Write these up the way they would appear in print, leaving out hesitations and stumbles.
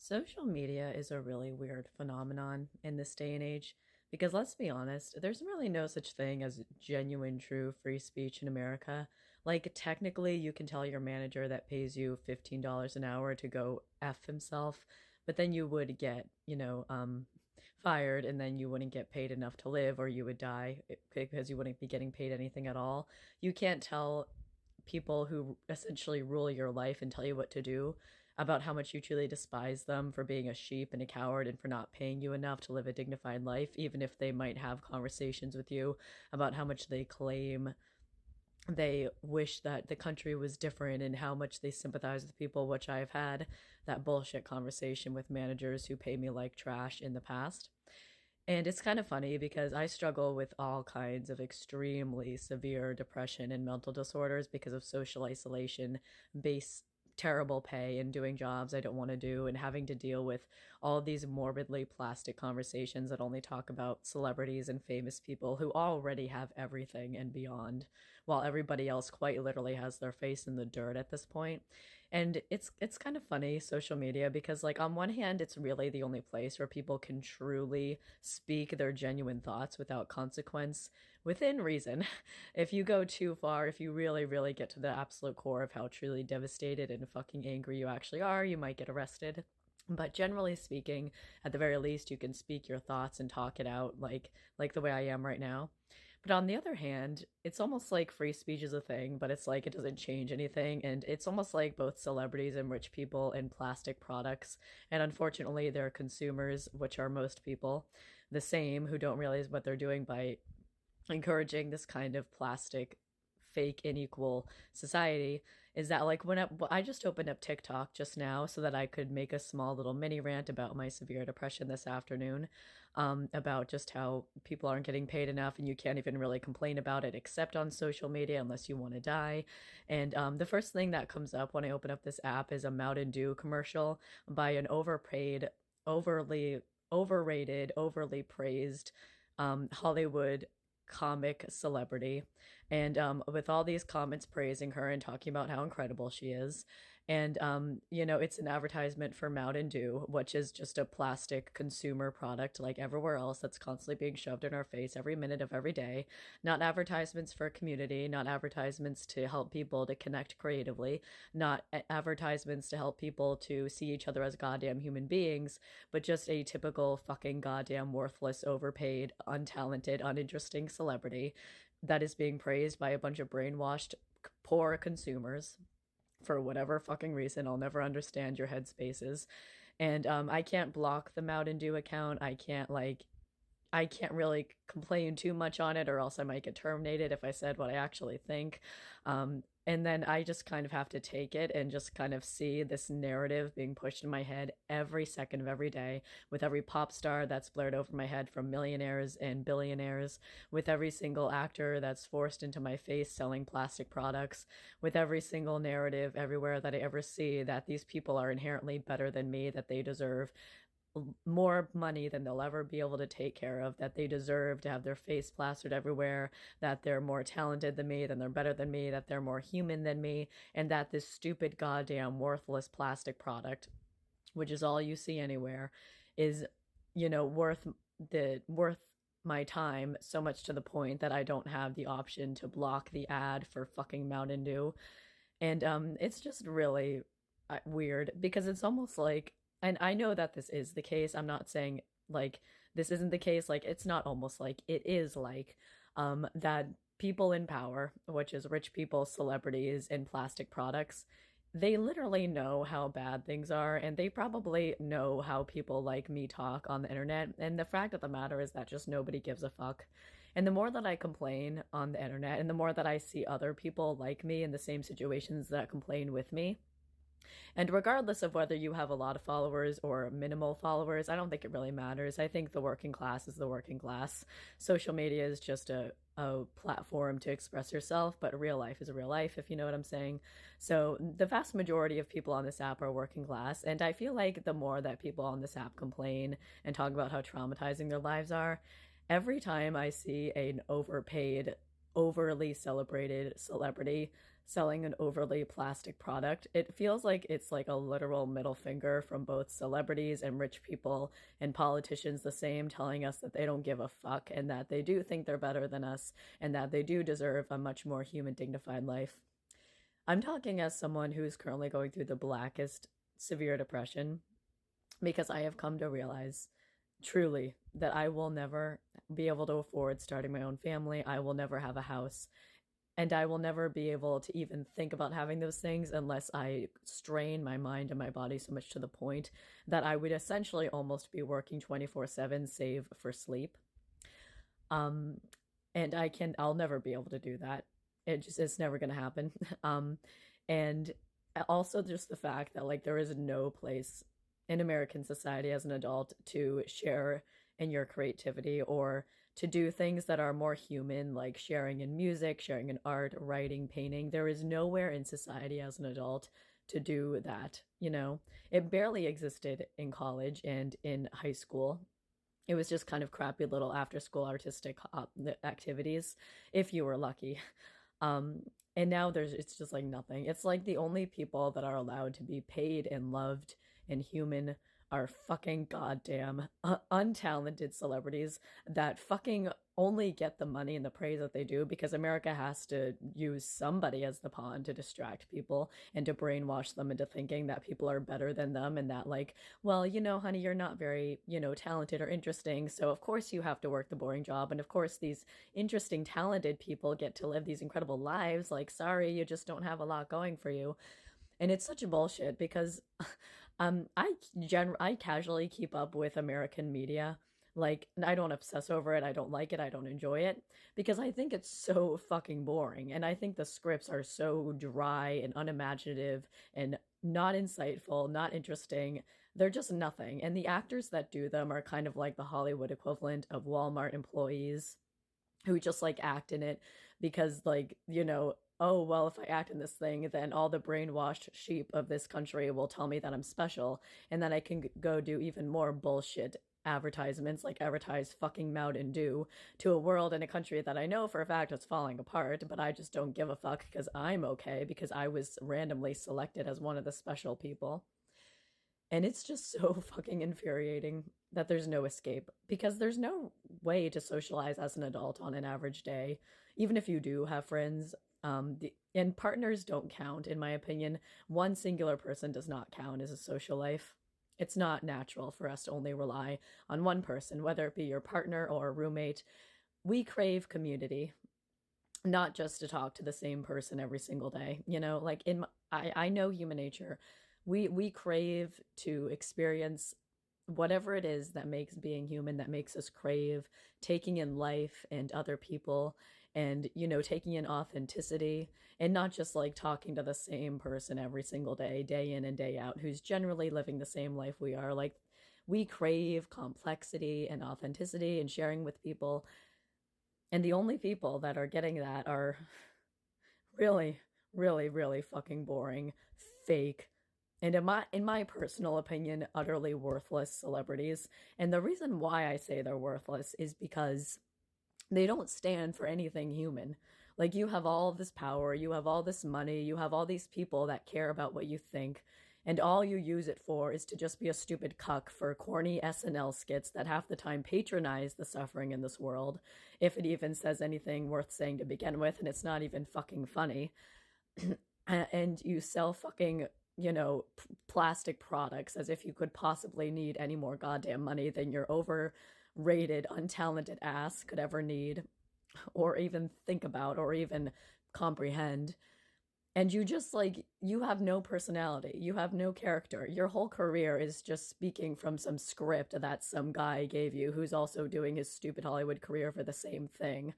Social media is a really weird phenomenon in this day and age because let's be honest, there's really no such thing as genuine, true free speech in America. Like, technically, you can tell your manager that pays you $15 an hour to go F himself, but then you would get, fired and then you wouldn't get paid enough to live or you would die because you wouldn't be getting paid anything at all. You can't tell people who essentially rule your life and tell you what to do about how much you truly despise them for being a sheep and a coward and for not paying you enough to live a dignified life, even if they might have conversations with you about how much they claim they wish that the country was different and how much they sympathize with people, which I've had that bullshit conversation with managers who pay me like trash in the past. And it's kind of funny because I struggle with all kinds of extremely severe depression and mental disorders because of social isolation, base terrible pay, and doing jobs I don't want to do, and having to deal with all of these morbidly plastic conversations that only talk about celebrities and famous people who already have everything and beyond, while everybody else quite literally has their face in the dirt at this point. And it's kind of funny, social media, because like on one hand it's really the only place where people can truly speak their genuine thoughts without consequence, within reason. If you go too far, if you really get to the absolute core of how truly devastated and fucking angry you actually are, you might get arrested. But generally speaking, at the very least, you can speak your thoughts and talk it out like the way I am right now. But on the other hand, it's almost like free speech is a thing, but it's like it doesn't change anything. And it's almost like both celebrities and rich people and plastic products, and unfortunately, their consumers, which are most people, the same, who don't realize what they're doing by encouraging this kind of plastic fake unequal society, is that like I just opened up TikTok just now so that I could make a small little mini rant about my severe depression this afternoon, about just how people aren't getting paid enough and you can't even really complain about it except on social media unless you want to die. And the first thing that comes up when I open up this app is a Mountain Dew commercial by an overpaid, overly overrated, overly praised Hollywood comic celebrity, and with all these comments praising her and talking about how incredible she is. And it's an advertisement for Mountain Dew, which is just a plastic consumer product like everywhere else that's constantly being shoved in our face every minute of every day. Not advertisements for community, not advertisements to help people to connect creatively, not advertisements to help people to see each other as goddamn human beings, but just a typical fucking goddamn worthless, overpaid, untalented, uninteresting celebrity that is being praised by a bunch of brainwashed, poor consumers for whatever fucking reason. I'll never understand your headspaces. And I can't block the Mountain Dew account. I can't really complain too much on it, or else I might get terminated if I said what I actually think. And then I just kind of have to take it and just kind of see this narrative being pushed in my head every second of every day, with every pop star that's blared over my head from millionaires and billionaires, with every single actor that's forced into my face selling plastic products, with every single narrative everywhere that I ever see that these people are inherently better than me, that they deserve more money than they'll ever be able to take care of, that they deserve to have their face plastered everywhere, that they're more talented than me, that they're better than me, that they're more human than me, and that this stupid, goddamn, worthless plastic product, which is all you see anywhere, is, worth my time so much to the point that I don't have the option to block the ad for fucking Mountain Dew. And it's just really weird because it's almost like, and I know that this is the case. I'm not saying like this isn't the case. Like, it's not almost like, it is like that people in power, which is rich people, celebrities, and plastic products, they literally know how bad things are, and they probably know how people like me talk on the internet. And the fact of the matter is that just nobody gives a fuck. And the more that I complain on the internet, and the more that I see other people like me in the same situations that complain with me, and regardless of whether you have a lot of followers or minimal followers, I don't think it really matters. I think the working class is the working class. Social media is just a platform to express yourself, but real life is real life, if you know what I'm saying. So the vast majority of people on this app are working class, and I feel like the more that people on this app complain and talk about how traumatizing their lives are, every time I see an overpaid, overly celebrated celebrity selling an overly plastic product. It feels like it's like a literal middle finger from both celebrities and rich people and politicians the same, telling us that they don't give a fuck and that they do think they're better than us and that they do deserve a much more human, dignified life. I'm talking as someone who's currently going through the blackest severe depression because I have come to realize truly that I will never be able to afford starting my own family. I will never have a house. And I will never be able to even think about having those things unless I strain my mind and my body so much to the point that I would essentially almost be working 24/7, save for sleep. Um, and I'll never be able to do that. It's never going to happen. And also just the fact that like there is no place in American society as an adult to share in your creativity or to do things that are more human, like sharing in music, sharing in art, writing, painting. There is nowhere in society as an adult to do that, you know? It barely existed in college and in high school. It was just kind of crappy little after school artistic activities, if you were lucky. Um, and now it's just like nothing. It's like the only people that are allowed to be paid and loved and human are fucking goddamn untalented celebrities that fucking only get the money and the praise that they do because America has to use somebody as the pawn to distract people and to brainwash them into thinking that people are better than them and that like, well, you know, honey, you're not very, you know, talented or interesting, so of course you have to work the boring job, and of course these interesting talented people get to live these incredible lives. Like, sorry, you just don't have a lot going for you. And it's such a bullshit because I casually keep up with American media. Like, I don't obsess over it. I don't like it. I don't enjoy it because I think it's so fucking boring. And I think the scripts are so dry and unimaginative and not insightful, not interesting. They're just nothing. And the actors that do them are kind of like the Hollywood equivalent of Walmart employees who just like act in it because like, you know, oh well, if I act in this thing then all the brainwashed sheep of this country will tell me that I'm special, and then I can go do even more bullshit advertisements, like advertise fucking Mountain Dew to a world and a country that I know for a fact is falling apart, but I just don't give a fuck because I'm okay because I was randomly selected as one of the special people. And it's just so fucking infuriating that there's no escape because there's no way to socialize as an adult on an average day. Even if you do have friends, and partners don't count, in my opinion. One singular person does not count as a social life. It's not natural for us to only rely on one person, whether it be your partner or a roommate. We crave community, not just to talk to the same person every single day. You know, like I know human nature. We crave to experience whatever it is that makes being human, that makes us crave taking in life and other people, and you know, taking in authenticity and not just like talking to the same person every single day, day in and day out, who's generally living the same life we are. Like, we crave complexity and authenticity and sharing with people, and the only people that are getting that are really, really, really fucking boring, fake, and in my personal opinion, utterly worthless celebrities. And the reason why I say they're worthless is because they don't stand for anything human. Like, you have all this power, you have all this money, you have all these people that care about what you think, and all you use it for is to just be a stupid cuck for corny SNL skits that half the time patronize the suffering in this world, if it even says anything worth saying to begin with, and it's not even fucking funny. And you sell fucking, you know, plastic products as if you could possibly need any more goddamn money than your overrated, untalented ass could ever need, or even think about, or even comprehend. And you just like, you have no personality, you have no character. Your whole career is just speaking from some script that some guy gave you who's also doing his stupid Hollywood career for the same thing.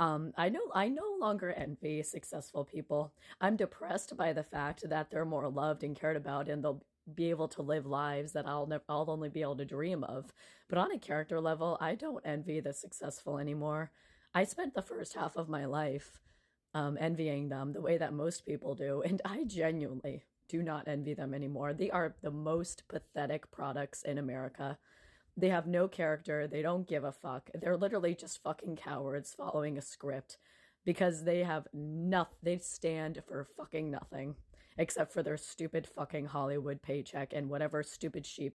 I no longer envy successful people. I'm depressed by the fact that they're more loved and cared about, and they'll be able to live lives that I'll only be able to dream of. But on a character level, I don't envy the successful anymore. I spent the first half of my life envying them the way that most people do, and I genuinely do not envy them anymore. They are the most pathetic products in America. They have no character. They don't give a fuck. They're literally just fucking cowards following a script because they have nothing. They stand for fucking nothing except for their stupid fucking Hollywood paycheck and whatever stupid sheep